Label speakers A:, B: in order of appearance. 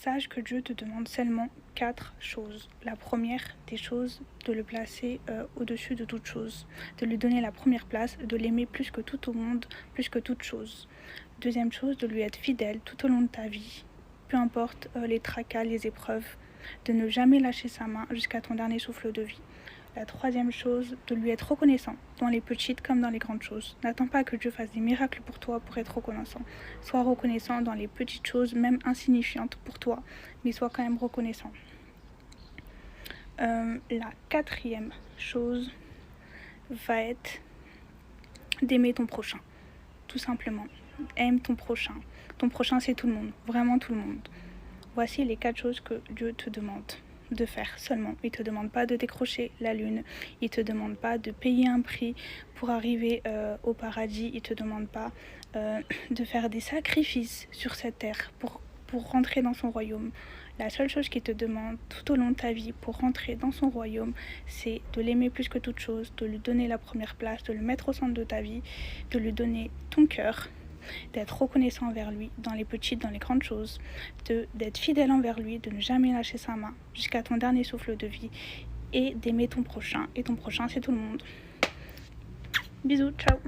A: sache que Dieu te demande seulement 4 choses. La première des choses, de le placer au-dessus de toute chose, de lui donner la première place, de l'aimer plus que tout au monde, plus que toute chose. Deuxième chose, de lui être fidèle tout au long de ta vie, peu importe les tracas, les épreuves, de ne jamais lâcher sa main jusqu'à ton dernier souffle de vie. La troisième chose, de lui être reconnaissant, dans les petites comme dans les grandes choses. N'attends pas que Dieu fasse des miracles pour toi pour être reconnaissant. Sois reconnaissant dans les petites choses, même insignifiantes pour toi, mais sois quand même reconnaissant. La quatrième chose va être d'aimer ton prochain, tout simplement. Aime ton prochain. Ton prochain, c'est tout le monde, vraiment tout le monde. Voici les 4 choses que Dieu te demande de faire seulement. Il ne te demande pas de décrocher la lune, il ne te demande pas de payer un prix pour arriver au paradis, il ne te demande pas de faire des sacrifices sur cette terre pour rentrer dans son royaume. La seule chose qu'il te demande tout au long de ta vie pour rentrer dans son royaume, c'est de l'aimer plus que toute chose, de lui donner la première place, de le mettre au centre de ta vie, de lui donner ton cœur, d'être reconnaissant envers lui dans les petites, dans les grandes choses, d'être fidèle envers lui, de ne jamais lâcher sa main jusqu'à ton dernier souffle de vie et d'aimer ton prochain. Et ton prochain, c'est tout le monde. Bisous, ciao.